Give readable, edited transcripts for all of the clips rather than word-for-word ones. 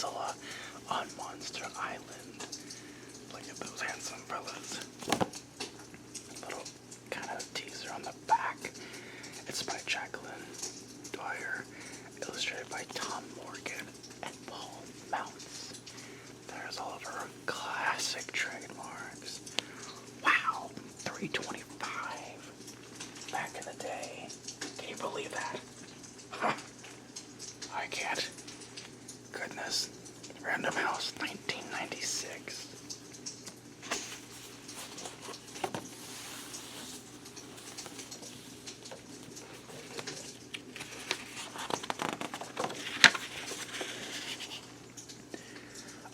Godzilla on Monster Island. Look at those handsome fellas. Little kind of teaser on the back. It's by Jacqueline Dwyer, illustrated by Tom Morgan and Paul Mounts. There's all of our classic trademarks. Wow, $3.25 back in the day. Can you believe that? Huh. I can't. Goodness. Random House, 1996.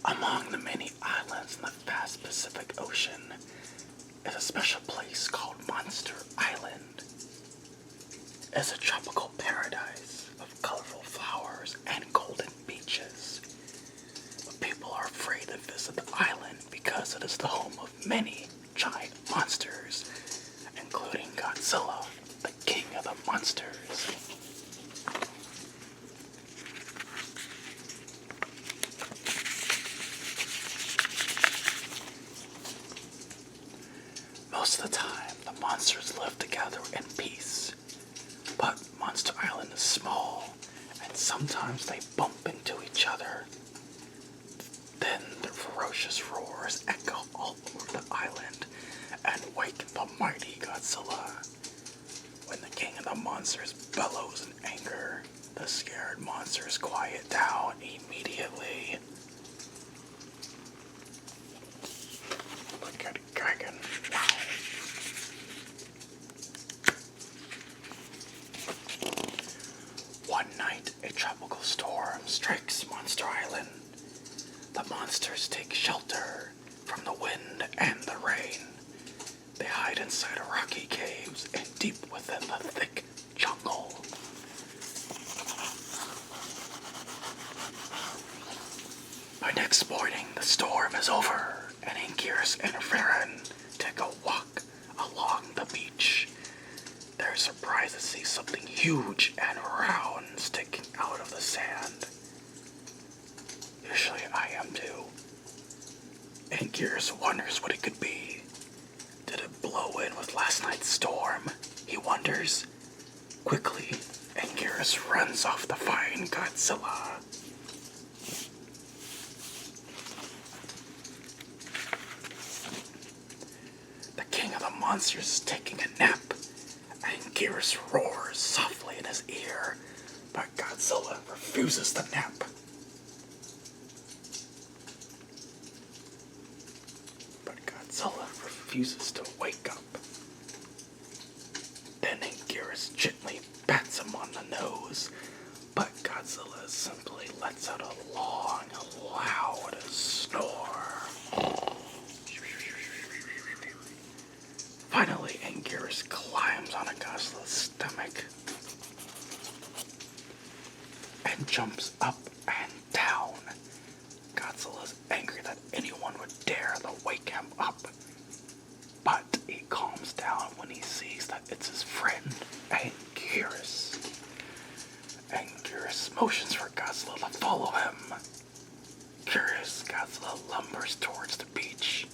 Among the many islands in the vast Pacific Ocean is a special place called Monster Island. It's a tropical paradise of colorful flowers and golden beaches. But people are afraid to visit the island because it is the home of many giant monsters, including Godzilla, the king of the monsters. Most of the time, the monsters live together in peace. But Monster Island is small, and sometimes they bump into each other. Then their ferocious roars echo all over the island and wake the mighty Godzilla. When the king of the monsters bellows in anger, the scared monsters quiet down immediately. Look at Gigan. Wow. One night, a tropical storm strikes Monster Island. The monsters take shelter from the wind and the rain. They hide inside rocky caves and deep within the thick jungle. By next morning, the storm is over, and Anguirus and Farron take a walk along the beach. They're surprised to see something huge and round sticking out of the sand. Usually I am too. Anguirus wonders what it could be. Did it blow in with last night's storm? He wonders. Quickly, Anguirus runs off to find Godzilla. The king of the monsters is taking a nap. Anguirus roars softly in his ear, but Godzilla refuses to nap. Godzilla refuses to wake up. Then Anguirus gently pats him on the nose, but Godzilla simply lets out a long, loud snore. Finally, Anguirus climbs on Godzilla's stomach and jumps up and down. Godzilla's angry that anyone would dare to wake him up, but he calms down when he sees that it's his friend, Anguirus. Anguirus motions for Godzilla to follow him. Curious, Godzilla lumbers towards the beach.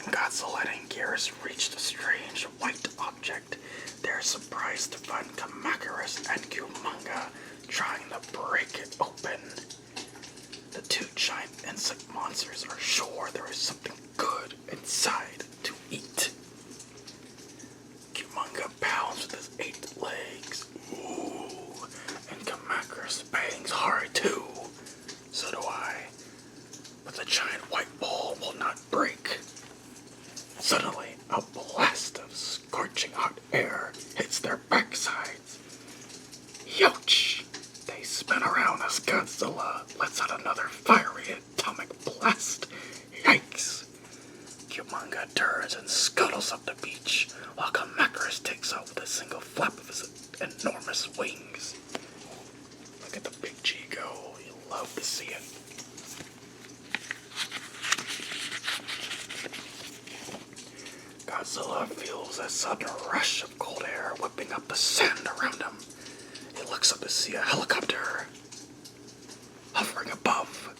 Godzilla and Anguirus reach the strange white object. They're surprised to find Kamacuras and Humanga trying to break it open. The two giant insect monsters are sure there is something good inside to eat. Humanga pounds with his 8 legs. Ooh, and Kamacuras bangs hard too. So do I. But the giant white ball will not break. Suddenly, a blast of scorching hot air hits their backsides. Youch! They spin around as Godzilla lets out another fiery atomic blast. Yikes! Humanga turns and scuttles up the beach, while Kamacuras takes off with a single flap of his enormous wings. Look at the big G go. You love to see it. Godzilla feels a sudden rush of cold air whipping up the sand around him. He looks up to see a helicopter hovering above.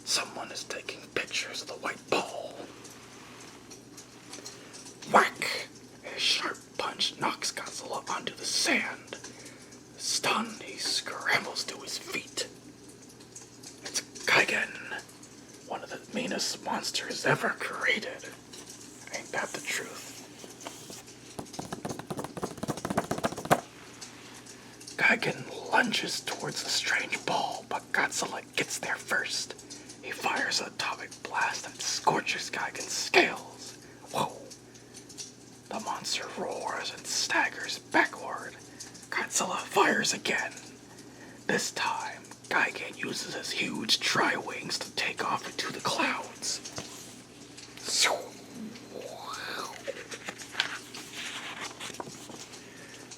Someone is taking pictures of the white ball. Whack! A sharp punch knocks Godzilla onto the sand. Stunned, he scrambles to his feet. It's Gigan, one of the meanest monsters ever created. Ain't that the truth? Gigan lunges towards the strange ball, but Godzilla gets there first. He fires an atomic blast and scorches Gigan's scales. Whoa! The monster roars and staggers backward. Godzilla fires again. This time, Gigan uses his huge tri-wings to take off into the clouds.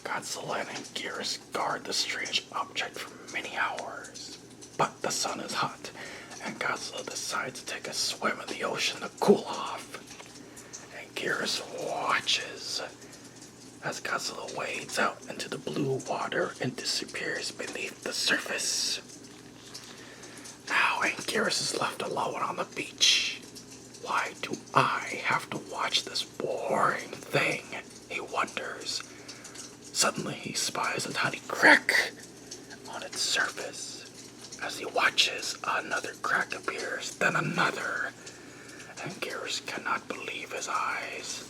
Godzilla and Anguirus guard the strange object for many hours. But the sun is hot, and Godzilla decides to take a swim in the ocean to cool off. Anguirus watches as Godzilla wades out into the blue water and disappears beneath the surface. Now Anguirus is left alone on the beach. Why do I have to watch this boring thing? He wonders. Suddenly he spies a tiny crack on its surface. As he watches, another crack appears, then another. Anguirus cannot believe his eyes.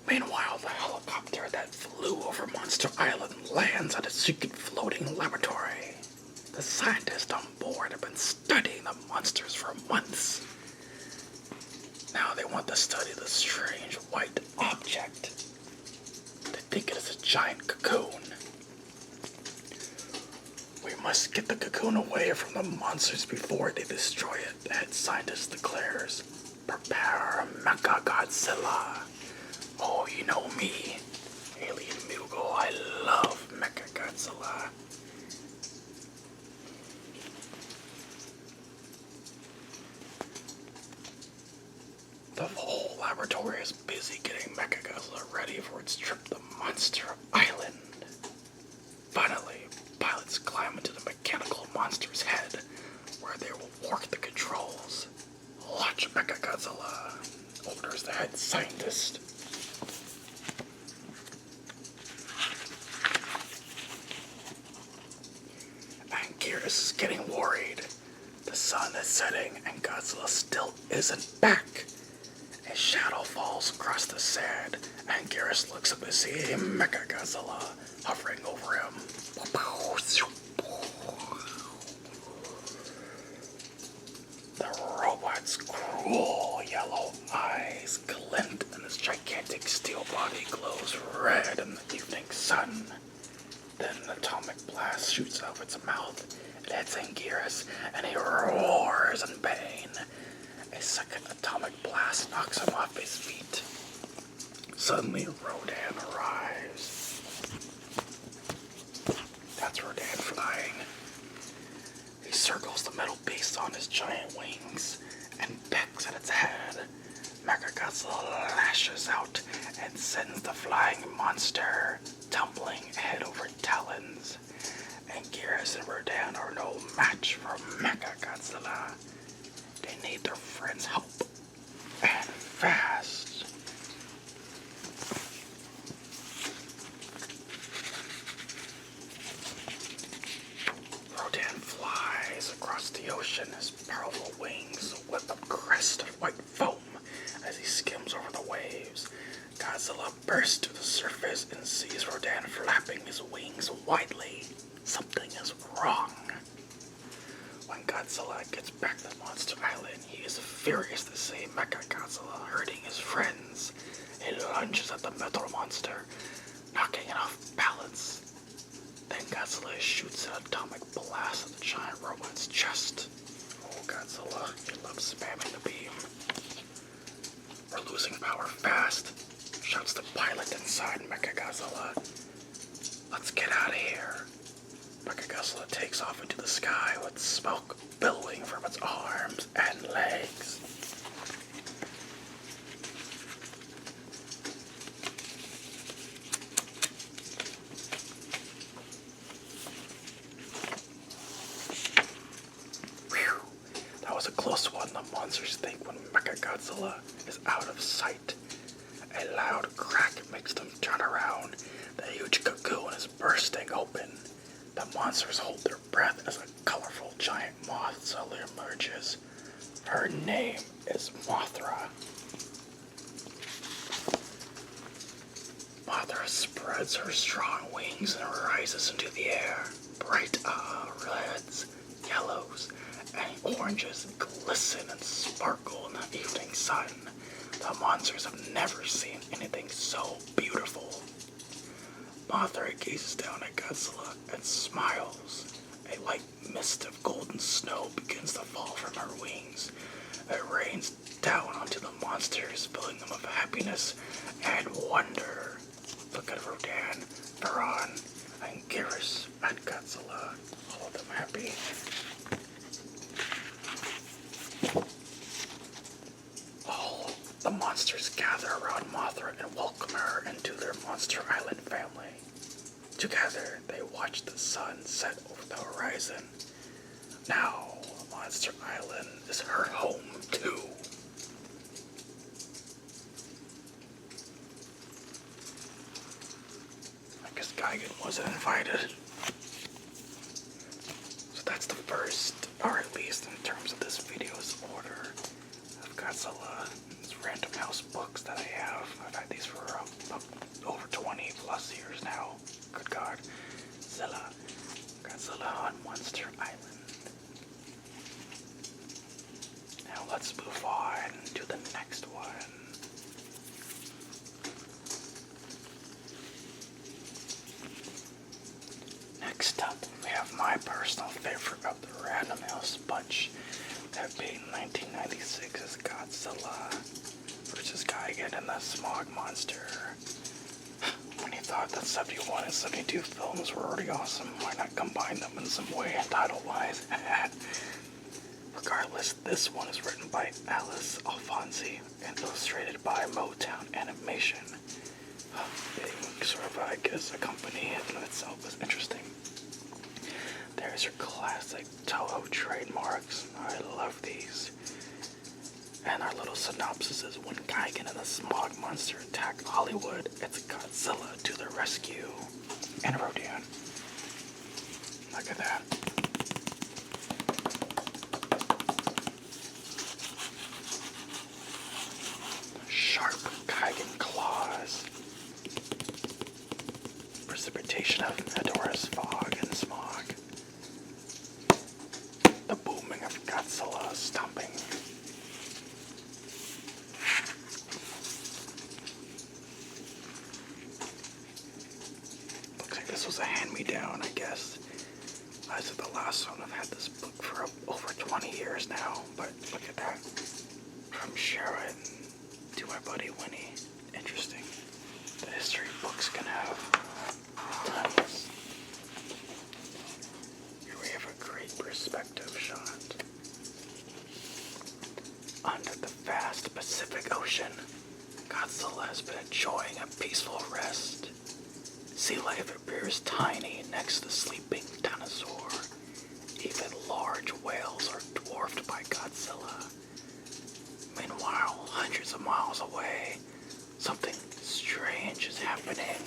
Meanwhile, the helicopter that flew over Monster Island lands at a secret floating laboratory. The scientists on board have been studying the monsters for months. Now they want to study the strange white object. They think it is a giant cocoon. We must get the cocoon away from the monsters before they destroy it, the head scientist declares. Prepare Mecha Godzilla. Oh, you know me, Alien Mugal. I love Mecha Godzilla. The whole laboratory is busy getting Mecha Godzilla ready for its trip to Monster Island. Finally, pilots climb into the mechanical monster's head, where they will work the controls. Launch Mecha Godzilla, orders the head scientist. Anguirus is getting worried. The sun is setting and Godzilla still isn't back. A shadow falls across the sand. Anguirus looks up to see Mecha Godzilla hovering over him. The robot's cruel yellow eyes glint and his gigantic steel body glows red in the evening sun. Then an atomic blast shoots out of its mouth. It hits Anguirus, and he roars in pain. A second atomic blast knocks him off his feet. Suddenly, Rodan arrives. That's Rodan flying. He circles the metal beast on his giant wings and pecks at its head. Mechagodzilla lashes out and sends the flying monster tumbling head over talons. Anguirus and Rodan are no match for Mechagodzilla. They need their friend's help, and fast. Rodan flies across the ocean, his powerful wings whip a crest of white foam as he skims over the waves. Godzilla bursts to the surface and sees Rodan flapping his wings widely. Something is wrong. When Godzilla gets back to Monster Island, he is furious to see Mechagodzilla hurting his friends. He lunges at the metal monster, knocking it off balance. Then Godzilla shoots an atomic blast at the giant robot's chest. Godzilla. He loves spamming the beam. We're losing power fast, shouts the pilot inside Mechagodzilla. Let's get out of here. Mechagodzilla takes off into the sky with smoke billowing from its arms and legs. Whew, that was a close one. The monsters think when Mechagodzilla is out of sight. A loud crack makes them turn around. The huge cocoon is bursting open. The monsters hold their breath as a colorful giant moth slowly emerges. Her name is Mothra. Mothra spreads her strong wings and rises into the air. Bright reds, yellows, and oranges glisten and sparkle in the evening sun. The monsters have never seen anything so beautiful. Mothra gazes down at Godzilla and smiles. A light mist of golden snow begins to fall from her wings. It rains down onto the monsters, filling them with happiness and wonder. Look at Rodan, Varan, and Garrus and Godzilla. All of them happy. All the monsters gather around Mothra and welcome her into their Monster Island family. Together, they watch the sun set over the horizon. Now, Monster Island is her home, too. I guess Gigan wasn't invited. So that's the first, or at least in terms of this video's order, of Godzilla. These Random House books that I have. I've had these for over 20 plus years now. Good God. Godzilla on Monster Island. Now let's move on to the next one. Next up, we have my personal favorite of the Random House bunch. That being 1996's Godzilla versus Gigan and the Smog monster. When he thought that 71 and 72 films were already awesome, why not combine them in some way, title-wise? Regardless, this one is written by Alice Alfonsi and illustrated by Motown Animation. Being sort of, I guess, a company in itself is interesting. There's your classic Toho trademarks. I love these. And our little synopsis is when Gigan and the Smog monster attack Hollywood, it's Godzilla to the rescue. And Rodan. Look at that. Sharp Gigan claws. Precipitation of Hedora's fog and smog. The booming of Godzilla stomping. This was a hand-me-down, I guess. As of the last one, I've had this book for over 20 years now, but look at that. From Sharon to my buddy Winnie. Interesting. The history books can have tons. Here we have a great perspective shot. Under the vast Pacific Ocean, Godzilla has been enjoying a peaceful rest. Sea life appears tiny next to the sleeping dinosaur. Even large whales are dwarfed by Godzilla. Meanwhile, hundreds of miles away, something strange is happening.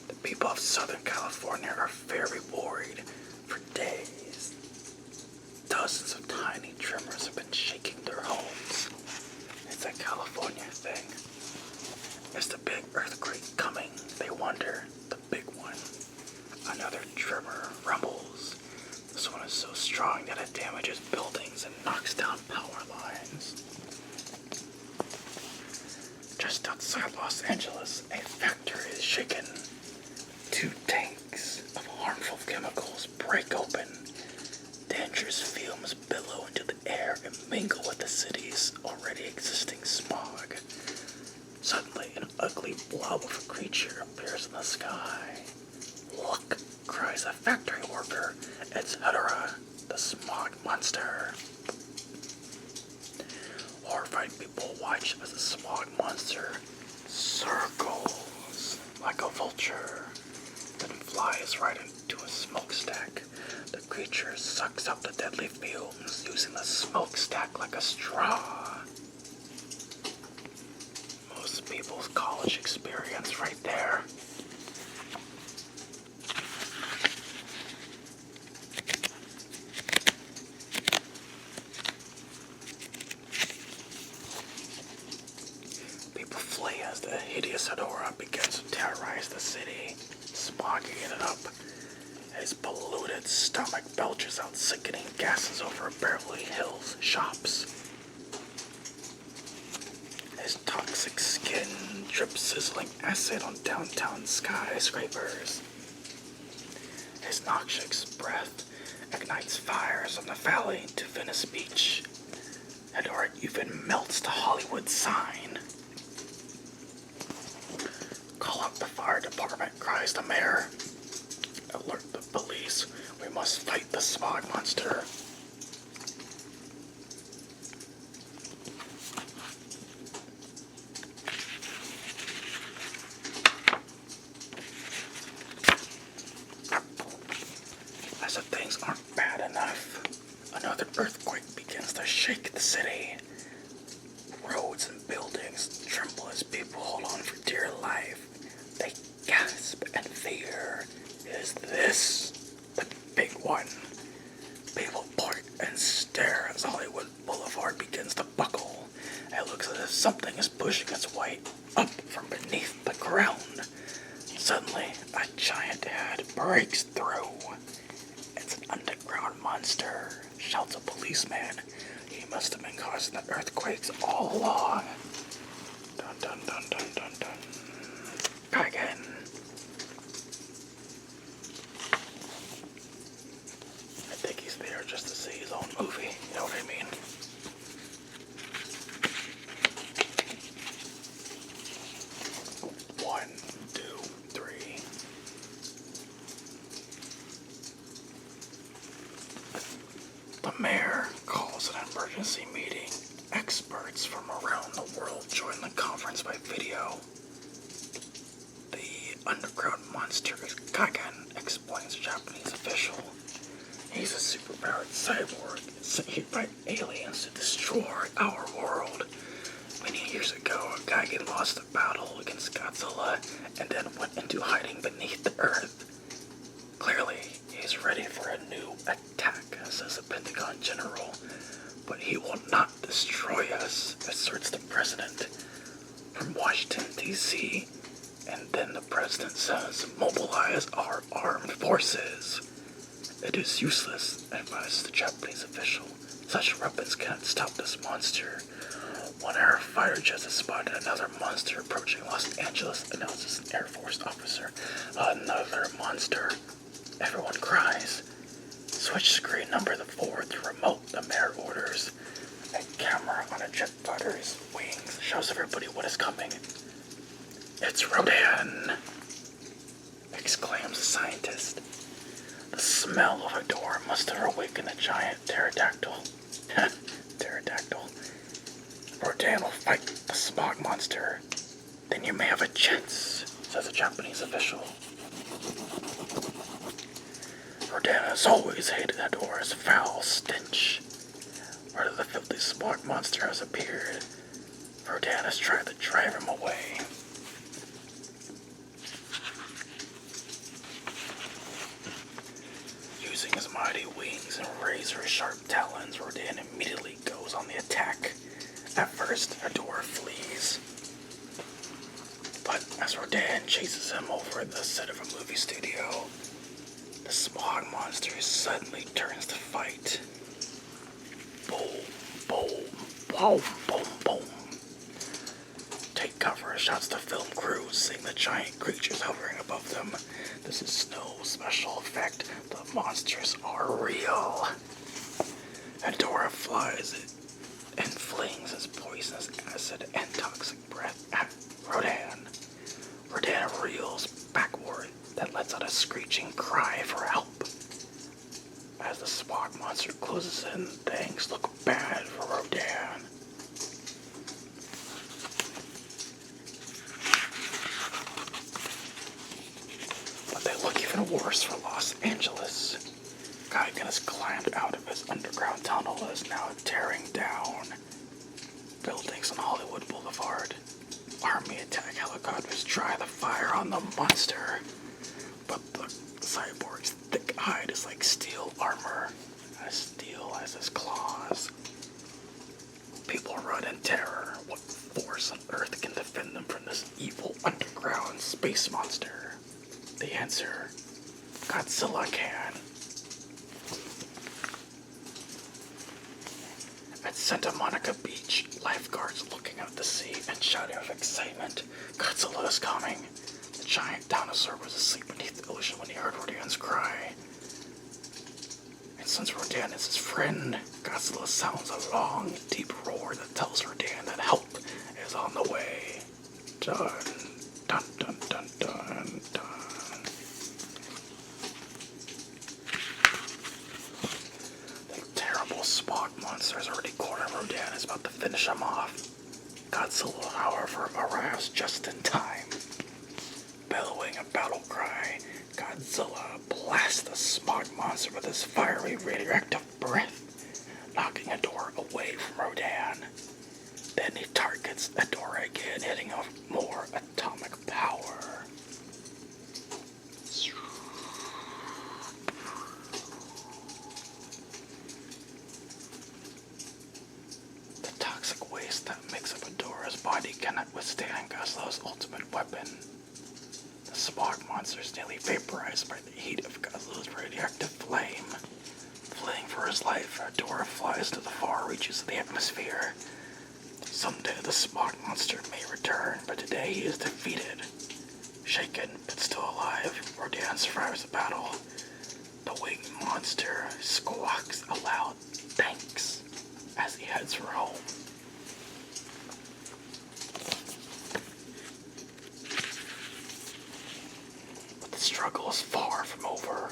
The people of Southern California are very worried. For days, dozens of tiny tremors have been shaking their homes. It's a California thing. Is the big earthquake coming? They wonder. The big one. Another tremor rumbles. This one is so strong that it damages buildings and knocks down power lines. Just outside creature appears in the sky. Look, cries a factory worker. It's Hedorah, the Smog monster. Horrified people watch as the Smog monster circles like a vulture, then flies right into a smokestack. The creature sucks up the deadly fumes, using the smokestack like a straw. Most people's college experience right there. People flee as the hideous Hedorah begins to terrorize the city. Smog eaten up. His polluted stomach belches out sickening gases over Beverly Hills shops. His toxic skin drips sizzling acid on downtown skyscrapers. His noxious breath ignites fires on the valley to Venice Beach. Hedorah even melts the Hollywood sign. Call up the fire department, cries the mayor. Alert the police. We must fight the Smog monster. As if things aren't bad enough, another earthquake begins to shake the city. Roads and buildings tremble as people hold on for dear life. They gasp in fear. Is this the big one? People point and stare as Hollywood Boulevard begins to buckle. It looks as if something is pushing its way up from beneath the ground. Suddenly, a giant head breaks through. It's an underground monster, shouts a policeman. He must have been causing the earthquakes all along. Dun dun dun dun dun dun. Gigan. I think he's there just to see his own movie, you know what I mean? One, two, three. The mayor calls an emergency meeting. Experts from around the world join the conference by video. The underground monster is Gigan, explains a Japanese official. He's a superpowered cyborg sent here by aliens to destroy our world. Many years ago, Gigan lost a battle against Godzilla and then went into hiding beneath the earth. Clearly, he's ready for a new attack, says the Pentagon general. But he will not destroy us, asserts the president from Washington, D.C. And then the president says, mobilize our armed forces. It is useless, advised the Japanese official. Such weapons cannot stop this monster. One air fighter jet has spotted another monster approaching Los Angeles, announces an Air Force officer. Another monster. Everyone cries. Switch screen number 4 to remote, the mayor orders. A camera on a jet fighter's wings shows everybody what is coming. It's Rodan, exclaims the scientist. The smell of a door must have awakened a giant pterodactyl. Pterodactyl. Rodan will fight the Smog monster. Then you may have a chance, says a Japanese official. Rodan has always hated Hedorah's foul stench. Where the filthy Smog monster has appeared, Rodan has tried to drive him away. Using his mighty wings and razor-sharp talons, Rodan immediately goes on the attack. At first, Hedorah flees. But as Rodan chases him over the set of a movie studio, the Smog monster suddenly turns to fight. Boom, boom, boom, boom, boom. Take cover, shouts the film crew, seeing the giant creatures hovering above them. This is no special effect. The monsters are real. Hedorah flies and flings his poisonous acid and toxic breath at Rodan. Rodan reels backward, then lets out a screeching cry for help. As the Smog monster closes in, things look bad for Rodan. But they look even worse for Los Angeles. Gigan has climbed out of his underground tunnel and is now tearing down buildings on Hollywood Boulevard. Army attack helicopters try to fire on the monster, but the cyborg's thick hide is like steel armor, as steel as his claws. People run in terror. What force on earth can defend them from this evil underground space monster? The answer, Godzilla can. At Santa Monica Beach, lifeguards looking out to sea and shouting with excitement, Godzilla is coming. The giant dinosaur was asleep beneath the ocean when he heard Rodan's cry. And since Rodan is his friend, Godzilla sounds a long, deep roar that tells Rodan that help is on the way. Dun, dun, dun, dun, dun, dun. Smog monster has already cornered Rodan and is about to finish him off. Godzilla, however, arrives just in time. Bellowing a battle cry, Godzilla blasts the Smog monster with his fiery radioactive breath, knocking a door away from Rodan. Then he targets a door again, hitting him with more atomic power. That makes up a door his body cannot withstand Godzilla's ultimate weapon. The Smog monster is nearly vaporized by the heat of Godzilla's radioactive flame. Fleeing for his life, Adora flies to the far reaches of the atmosphere. Someday the Smog monster may return, but today he is defeated. Shaken, but still alive, Rodan survives the battle. The winged monster squawks a loud thanks as he heads for home. The struggle is far from over.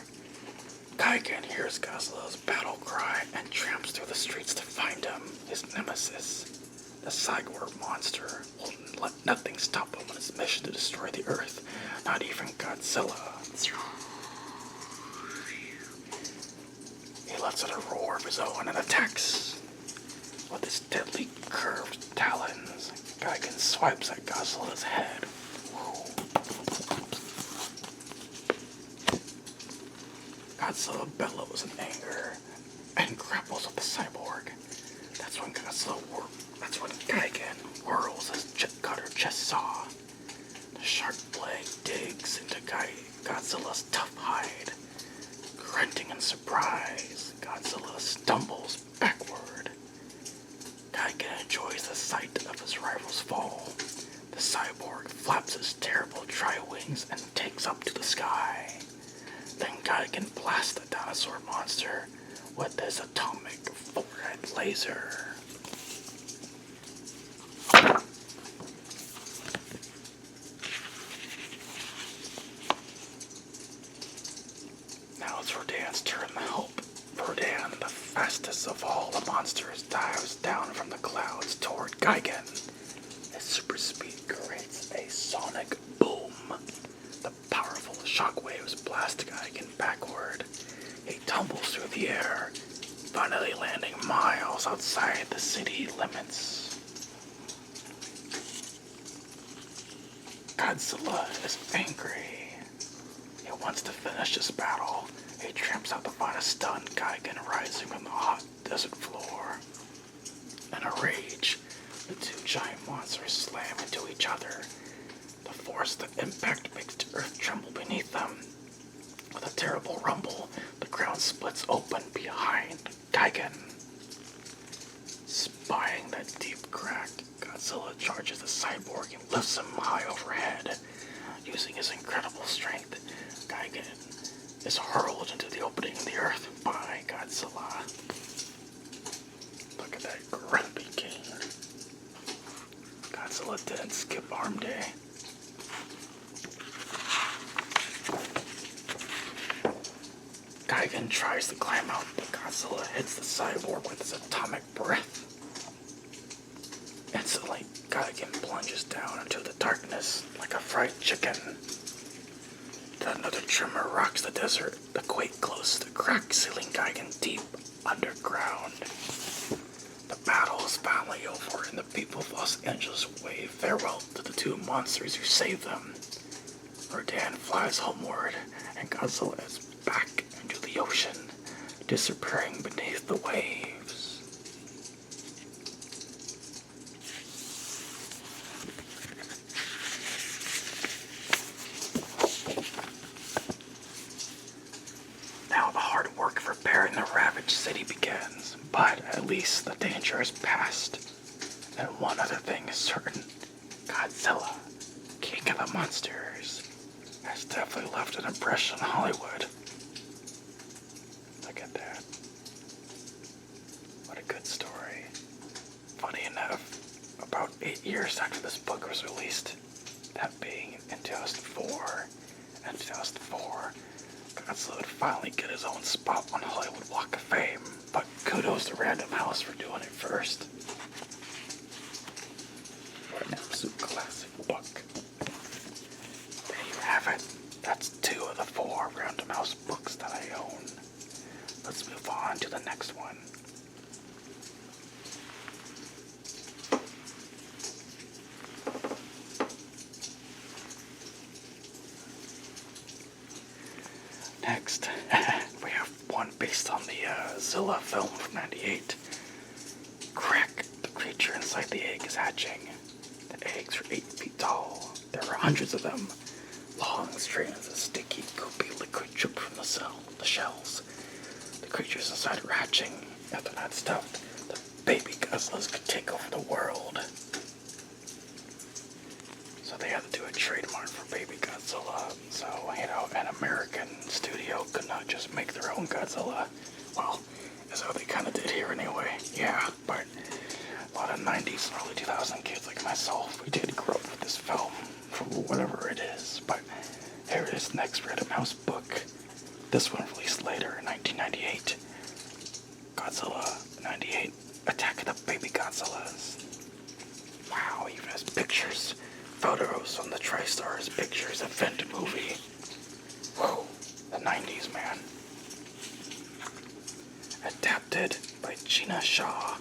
Gigan hears Godzilla's battle cry and tramps through the streets to find him, his nemesis. The cyborg monster will let nothing stop him on his mission to destroy the Earth, not even Godzilla. He lets out a roar of his own and attacks. With his deadly curved talons, Gigan swipes at Godzilla's head. Godzilla bellows in anger and grapples with the cyborg. That's when Gigan whirls his jet cutter chest saw. The sharp blade digs into Godzilla's tough hide. Grunting in surprise, Godzilla stumbles backward. Gigan enjoys the sight of his rival's fall. The cyborg flaps his terrible tri-wings and takes up to the sky. Then Gigan blasts the dinosaur monster with his atomic forehead laser. Now it's Rodan's turn to help. Rodan, the fastest of all the monsters, dives down from the clouds toward Gigan. His super speed creates a sonic boom. The powerful shockwaves blast Gigan backward. He tumbles through the air, finally landing miles outside the city limits. Godzilla is angry. He wants to finish this battle. He tramps out to find a stunned Gigan rising from the hot desert floor. In a rage, the two giant monsters slam into each other. The force of the impact makes the earth tremble beneath them. With a terrible rumble, the ground splits open behind Gigan. Spying that deep crack, Godzilla charges the cyborg and lifts him high overhead. Using his incredible strength, Gigan is hurled into the opening in the earth by Godzilla. Look at that grumpy king. Godzilla didn't skip arm day. Gigan tries to climb out, but Godzilla hits the cyborg with his atomic breath. Instantly, Gigan plunges down into the darkness like a fried chicken. Then another tremor rocks the desert. The quake closes the crack, sealing Gigan deep underground. The battle is finally over, and the people of Los Angeles wave farewell to the two monsters who saved them. Rodan flies homeward, and Godzilla is back into the ocean, disappearing beneath the waves. Now the hard work of repairing the ravaged city begins, but at least the danger is past. And one other thing is certain: Godzilla, king of the monsters, has definitely left an impression on Hollywood. Look at that. What a good story. Funny enough, about 8 years after this book was released, that being in 2004, Godzilla would finally get his own spot on Hollywood Walk of Fame, but kudos to Random House for doing it first. What an absolute classic book. There you have it. That's 2 of the 4 Random House books that I own. Let's move on to the next one. Next, we have one based on the Zilla film from '98. Crack, the creature inside the egg is hatching. The eggs are 8 feet tall. There are hundreds of them. Long strands of sticky, goopy liquid drip from the shells. The creatures inside are hatching. If they're not stuffed, the baby Godzillas could take over the world. So they had to do a trademark for Baby Godzilla. So, an American studio could not just make their own Godzilla. Well, that's how they kind of did here anyway. Yeah, but a lot of 90s and early 2000 kids like myself, we did grow up with this film for whatever it is. But here it is, next Random House book. This one released later in 1998. Godzilla 98, Attack of the Baby Godzillas. Wow, even has pictures. Photos on the TriStars Pictures event movie. Whoa, the 90s, man. Adapted by Gina Shaw.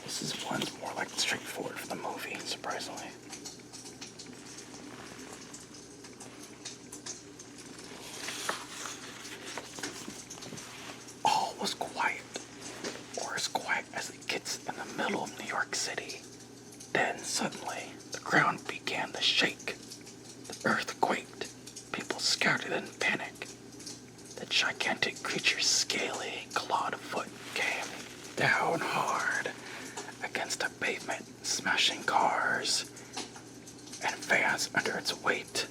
This one's more like straightforward for the movie, surprisingly. All was quiet, or as quiet as it gets in the middle of New York City. Then suddenly, the ground began to shake. The earth quaked. People scattered in panic. The gigantic creature's scaly, clawed foot came down hard against the pavement, smashing cars and vans under its weight.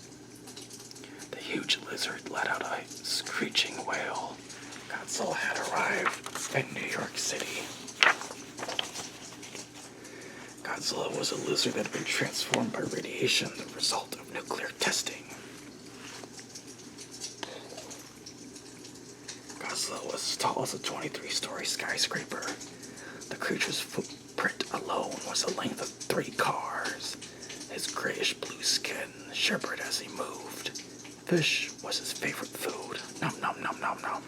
The huge lizard let out a screeching wail. Godzilla had arrived in New York City. Godzilla was a lizard that had been transformed by radiation, the result of nuclear testing. Godzilla was as tall as a 23-story skyscraper. The creature's footprint alone was the length of 3 cars. His grayish-blue skin shivered as he moved. Fish was his favorite food. Nom nom nom nom nom.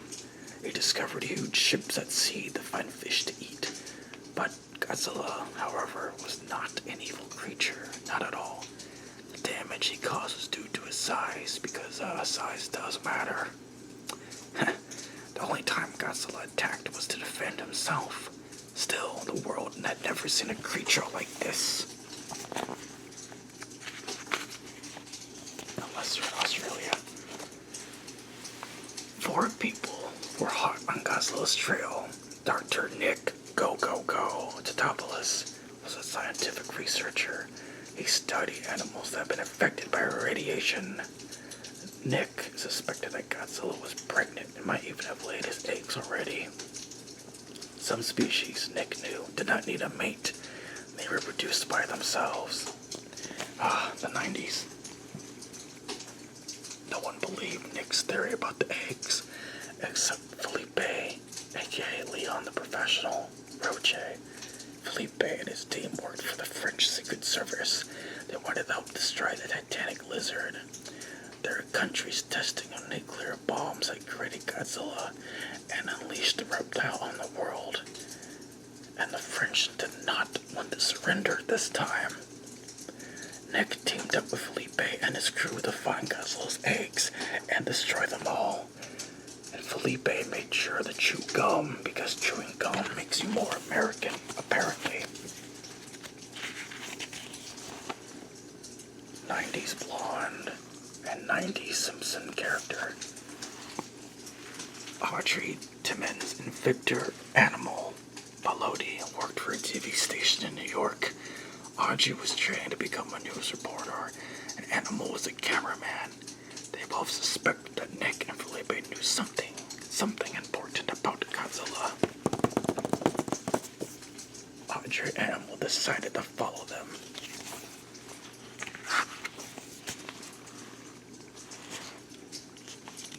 He discovered huge ships at sea to find fish to eat. But Godzilla, however, was not an evil creature. Not at all. The damage he caused was due to his size, because size does matter. The only time Godzilla attacked was to defend himself. Still, the world had never seen a creature like this. Unless you're in Australia. 4 people were hot on Godzilla's trail. Dr. Nick Go Tatopoulos was a scientific researcher. He studied animals that had been affected by radiation. Nick suspected that Godzilla was pregnant and might even have laid his eggs already. Some species, Nick knew, did not need a mate. They reproduced by themselves. The 90s. No one believed Nick's theory about the eggs, except Felipe, aka Leon the Professional, Roche. Felipe and his team worked for the French Secret Service. They wanted to help destroy the Titanic lizard. Their country's testing on nuclear bombs that created Godzilla and unleashed the reptile on the world. And the French did not want to surrender this time. Nick teamed up with Felipe and his crew to find Godzilla's eggs and destroy them all. And Felipe made sure to chew gum because chewing gum makes you more American, apparently. 90s blonde and 90s Simpson character. Audrey Timmons and Victor Animal Balodi worked for a TV station in New York. Audrey was trained to become a news reporter, and Animal was a cameraman. They both suspected that Nick and Felipe knew something important about Godzilla. Audrey and Animal decided to follow them.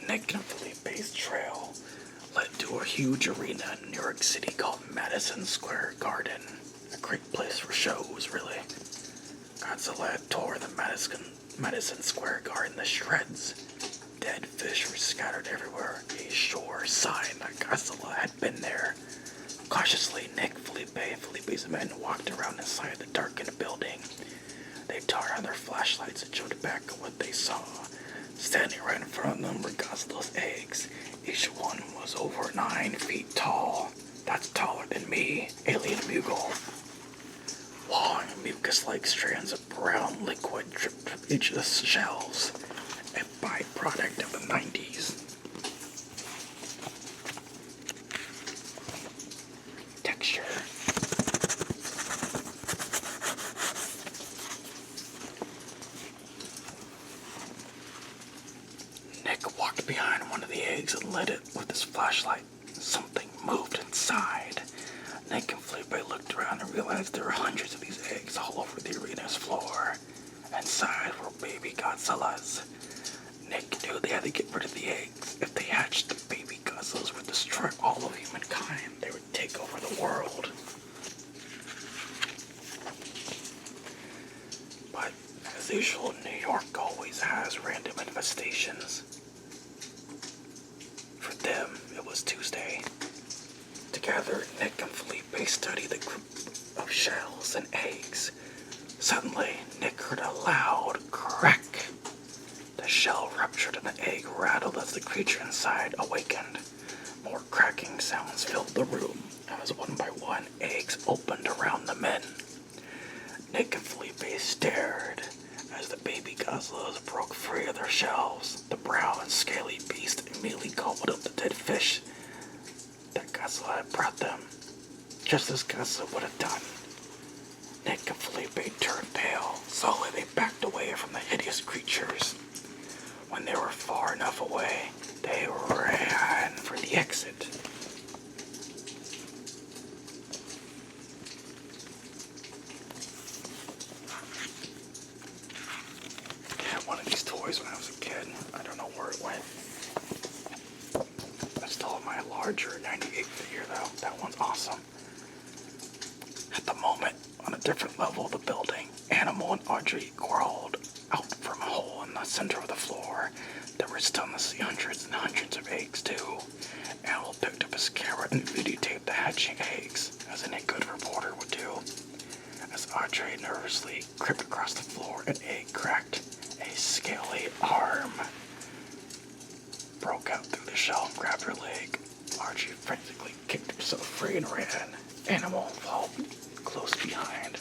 Nick and Felipe's trail led to a huge arena in New York City called Madison Square Garden. A great place for shows, really. Godzilla had tore the Madison Square Garden to shreds. Dead fish were scattered everywhere, a sure sign that Godzilla had been there. Cautiously, Nick, Felipe, and Felipe's men walked around inside the darkened building. They turned on their flashlights and showed back what they saw. Standing right in front of them were Godzilla's eggs. Each one was over 9 feet tall. That's taller than me, Alien Mugal. Long, mucus-like strands of brown liquid dripped from each of the shells, a byproduct of the 90s. Texture. Nick walked behind one of the eggs and lit it with his flashlight. Something moved inside. Nick and Felipe looked around and realized there were hundreds of these eggs all over the arena's floor. Inside were baby Godzillas. Nick knew they had to get rid of the eggs. If they hatched, the baby Godzillas would destroy all of humankind. They would take over the world. But, as usual, New York always has random infestations. For them, it was Tuesday. Together, Nick and Felipe studied the group of shells and eggs. Suddenly, Nick heard a loud crack. The shell ruptured and the egg rattled as the creature inside awakened. More cracking sounds filled the room, as one by one eggs opened around the men. Nick and Felipe stared as the baby Godzillas broke free of their shells. The brown and scaly beast immediately gobbled up the dead fish that Godzilla had brought them, just as Godzilla would have done. Nick and Felipe turned pale. Slowly they backed away from the hideous creatures. When they were far enough away, they ran for the exit. I had one of these toys when I was a kid. I don't know where it went. I still have my larger 98 figure though. That one's awesome. At the moment, on a different level of the building, Animal and Audrey crawled out from a hole in the center of the floor. There were still to see hundreds and hundreds of eggs too. Animal picked up his camera and videotaped the hatching eggs, as any good reporter would do. As Audrey nervously crept across the floor, an egg cracked. A scaly arm broke out through the shell and grabbed her leg. Audrey frantically kicked herself free and ran. Animal followed close behind.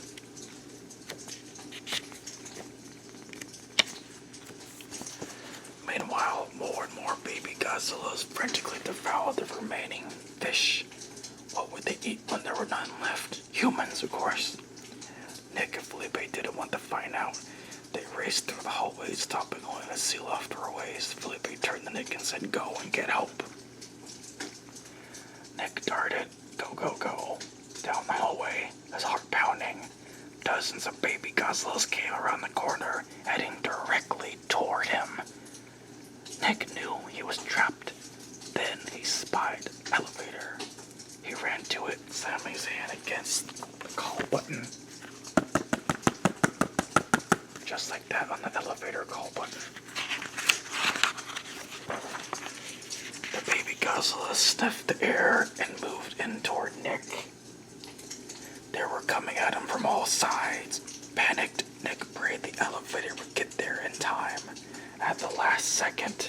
Meanwhile, more and more baby Godzillas frantically devoured the remaining fish. What would they eat when there were none left? Humans, of course. Nick and Felipe didn't want to find out. They raced through the hallways, stopping only to seal off doorways. Felipe turned to Nick and said, "Go and get help." Nick darted, go, go, go, down the hallway, his heart pounding. Dozens of baby Godzillas came around the corner, heading directly toward him. Nick knew he was trapped. Then he spied an elevator. He ran to it, slamming his hand against the call button. Just like that on the elevator call button. The baby Godzilla sniffed the air and moved in toward Nick. They were coming at him from all sides. Panicked, Nick prayed the elevator would get there in time. At the last second,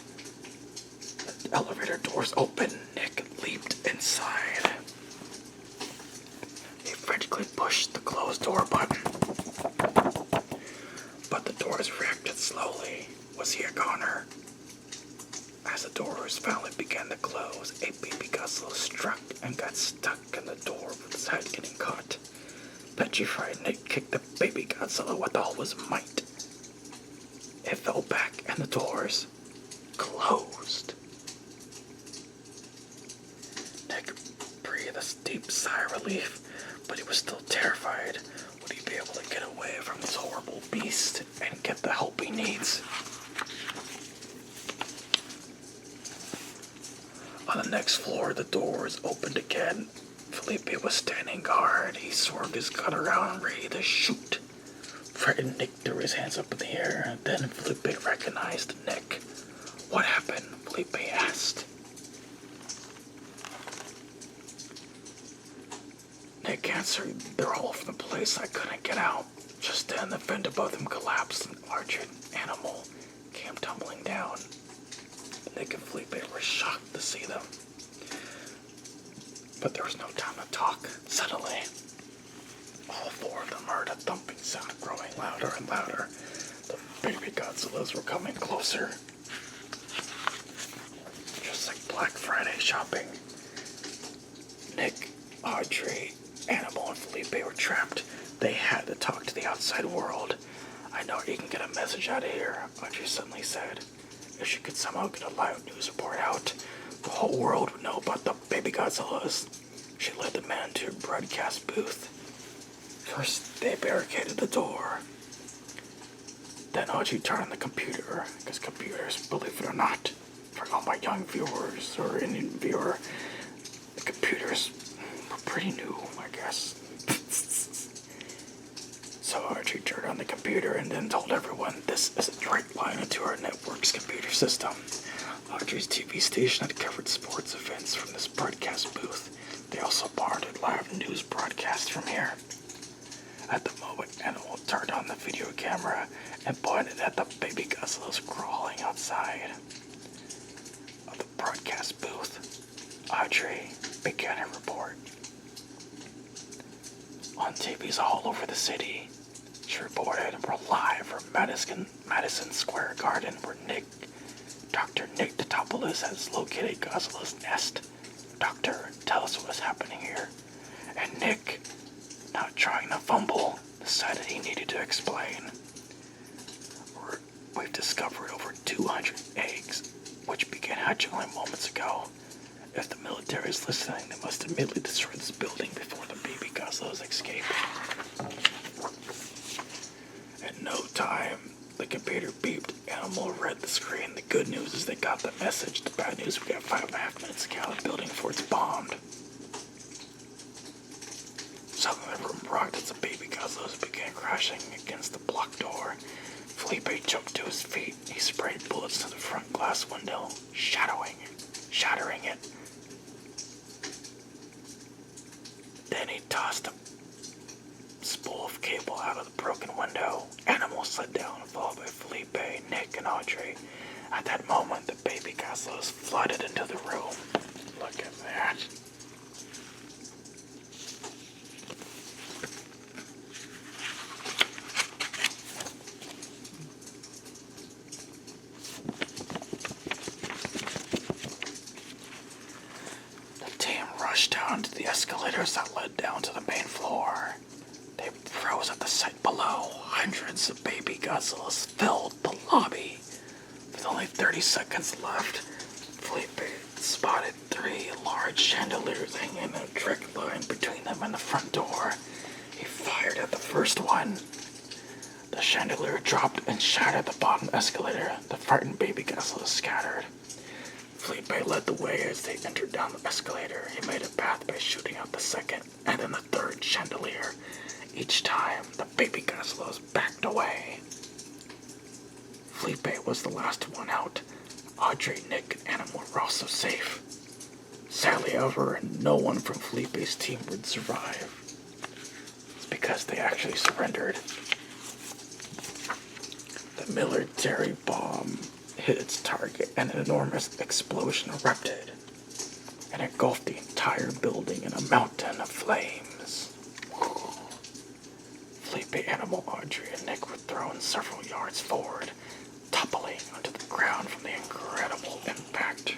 the elevator doors opened. Nick leaped inside. He frantically pushed the closed door button. But the doors reacted slowly. Was he a goner? As the doors finally began to close, a baby Godzilla struck and got stuck in the door with his head getting caught. Petrified, Nick kicked the baby Godzilla with all his might. It fell back and the doors closed. Nick breathed a deep sigh of relief, but he was still terrified. Would he be able to get away from this horrible beast and get the help he needs? On the next floor, the doors opened again. Felipe was standing guard. He swerved his gun around, ready to shoot. Frightened, Nick threw his hands up in the air. Then Felipe recognized Nick. What happened? Felipe asked. Nick answered, they're all over the place. I couldn't get out. Just then, the vent above them collapsed and a large animal came tumbling down. Nick and Felipe were shocked to see them. But there was no time to talk. Suddenly, all four of them heard a thumping sound growing louder and louder. The baby Godzillas were coming closer. Just like Black Friday shopping. Nick, Audrey, Animal, and Felipe were trapped. They had to talk to the outside world. I know you can get a message out of here, Audrey suddenly said. If she could somehow get a live news report out, the whole world would know about the baby Godzillas. She led the men to a broadcast booth. First, they barricaded the door. Then Audrey turned on the computer, because computers, believe it or not, for all my young viewers or Indian viewer, the computers were pretty new, I guess. So Audrey turned on the computer and then told everyone this is a direct line into our network's computer system. Audrey's TV station had covered sports events from this broadcast booth. They also monitored live news broadcasts from here. At the moment, Animal turned on the video camera and pointed at the baby Godzillas crawling outside of the broadcast booth. Audrey began her report. On TVs all over the city, she reported, we're live from Madison Square Garden, where Dr. Nick Totopoulos has located Godzilla's nest. Doctor, tell us what's happening here. And Nick, not trying to fumble, decided he needed to explain. We've discovered over 200 eggs, which began hatching only moments ago. If the military is listening, they must immediately destroy this building before the baby Godzillas escape. In no time, the computer beeped. Animal read the screen. The good news is they got the message. The bad news, we got 5.5 minutes ago. The building before it's bombed. Suddenly the room rocked as the baby Godzillas began crashing against the block door. Felipe jumped to his feet. He sprayed bullets to the front glass window, shattering it. Then he tossed a spool of cable out of the broken window. Animal slid down, followed by Felipe, Nick, and Audrey. At that moment, the baby Godzillas flooded into the room. Look at that. The team rushed down to the escalators that led down to the main floor. They froze at the sight below. Hundreds of baby Godzillas filled the lobby. With only 30 seconds left, Felipe spotted 3 large chandeliers hanging in a direct line between them and the front door. He fired at the first one. The chandelier dropped and shattered the bottom escalator. The frightened baby Godzilla scattered. Felipe led the way as they entered down the escalator. He made a path by shooting out the second and then the third chandelier. Each time, the baby Godzillas backed away. Felipe was the last one out. Audrey, Nick, and Animal were also safe. Sadly, however, no one from Felipe's team would survive. It's because they actually surrendered. The military bomb hit its target and an enormous explosion erupted and engulfed the entire building in a mountain of flames. Felipe, Animal, Audrey, and Nick were thrown several yards forward, toppling onto the ground from the incredible impact.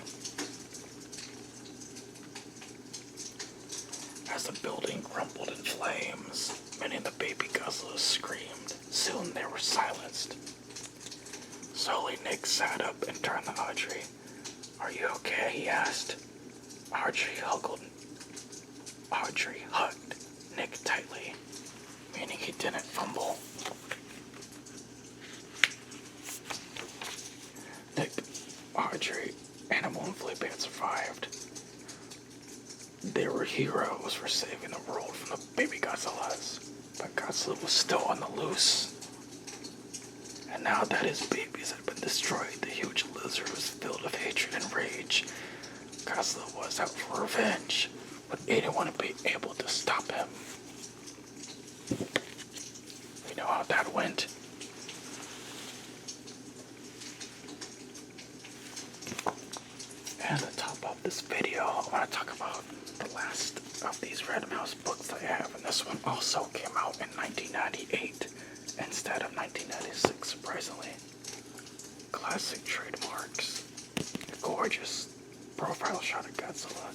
As the building crumbled in flames, many of the baby Godzillas screamed. Soon they were silenced. Slowly, Nick sat up and turned to Audrey. "Are you okay?" he asked. Audrey hugged Nick tightly, meaning he didn't fumble. Nick, Audrey, Animal, and Felipe had survived. They were heroes for saving the world from the baby Godzillas, but Godzilla was still on the loose. And now that his babies had been destroyed, the huge lizard was filled with hatred and rage. Godzilla was out for revenge. Would anyone be able to stop him? We know how that went. And to top up this video, I want to talk about the last of these Random House books that I have. And this one also came out in 1998 instead of 1996, surprisingly. Classic trademarks. A gorgeous profile shot of Godzilla.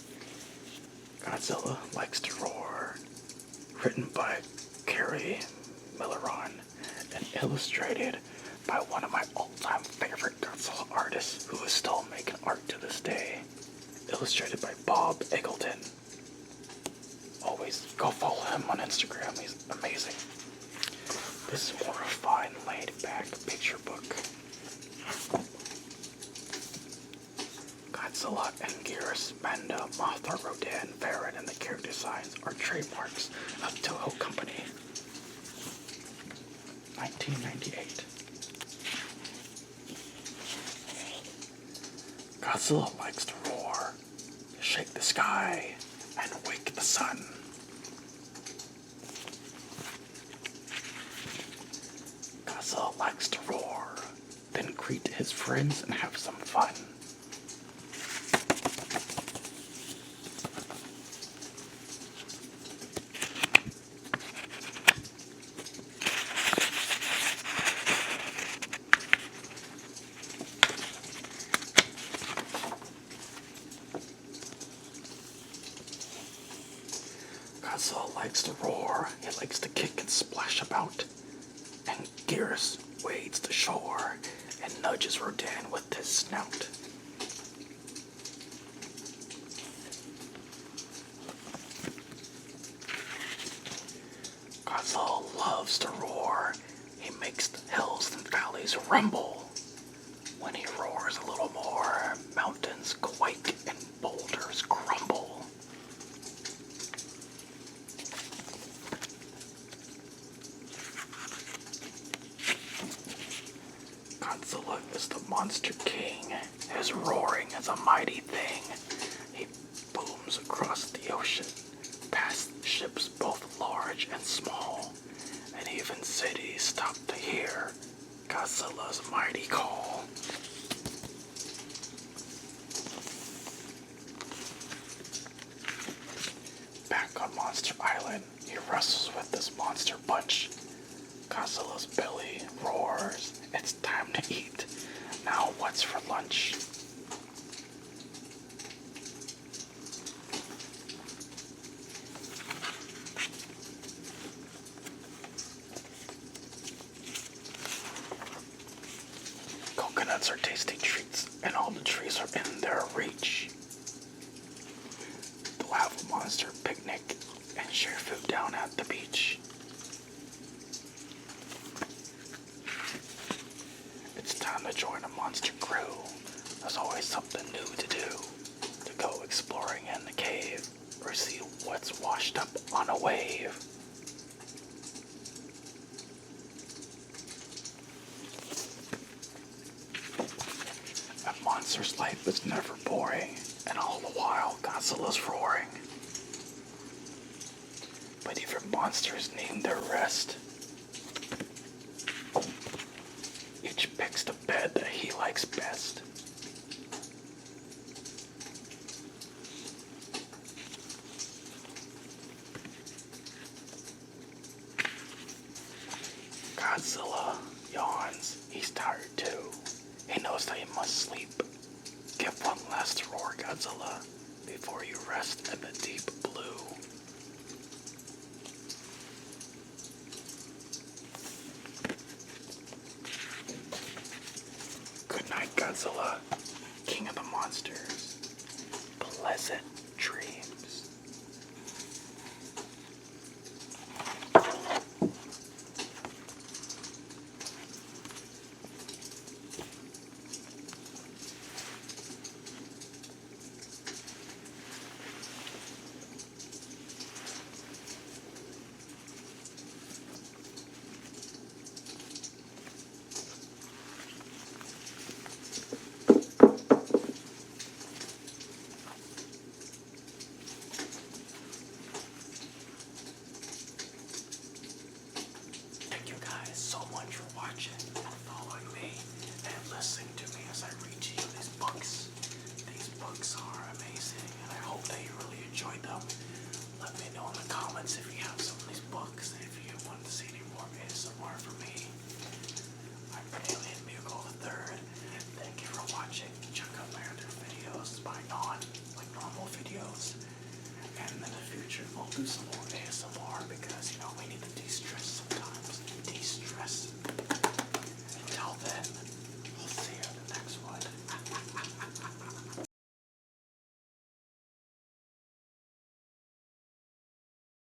Godzilla Likes to Roar. Written by Carrie Milleron and illustrated by one of my all-time favorite Godzilla artists who is still making art to this day. Illustrated by Bob Eggleton. Always go follow him on Instagram, he's amazing. This is more a fine, laid-back picture book. Godzilla, Anguirus, Manda, Mothra, Rodan, Varren, and the character designs are trademarks of Toho Company. 1998. Godzilla likes to roar, shake the sky, and wake the sun. Godzilla likes to roar, then greet his friends and have some fun. Godzilla likes to roar, he likes to kick and splash about. And Gears wades the shore and nudges Rodan with his snout. Godzilla loves to roar. He makes the hills and valleys rumble. When he roars a little more, mountains quake and boulders crumble. Godzilla is the monster king. His roaring is a mighty thing. He booms across the ocean, past ships both large and small, and even cities stop to hear Godzilla's mighty call. Back on Monster Island, he wrestles with this monster bunch. Godzilla's belly roars. It's time to eat. Now what's for lunch? Coconuts are tasty treats, and all the trees are in their reach. They'll have a monster picnic and share food down at the beach. want to join a monster crew, there's always something new to do. To go exploring in the cave, or see what's washed up on a wave. A monster's life is never boring, and all the while Godzilla's roaring. But even monsters need their rest. Each picks the bed that he likes best. Godzilla yawns. He's tired too. He knows that he must sleep. Give one last roar, Godzilla, before you rest in the deep blue. Good night, Godzilla, king of the monsters. Pleasant dreams. Thank you guys so much for watching and following me and listening to me as I read to you these books. These books are amazing and I hope that you really enjoyed them. Let me know in the comments if you have some of these books and if you want to see any more ASMR from me. I'm Alien Mugal III. Thank you for watching. Check out my other videos by normal videos. And in the future, I'll do some more ASMR because, we need to de-stress sometimes.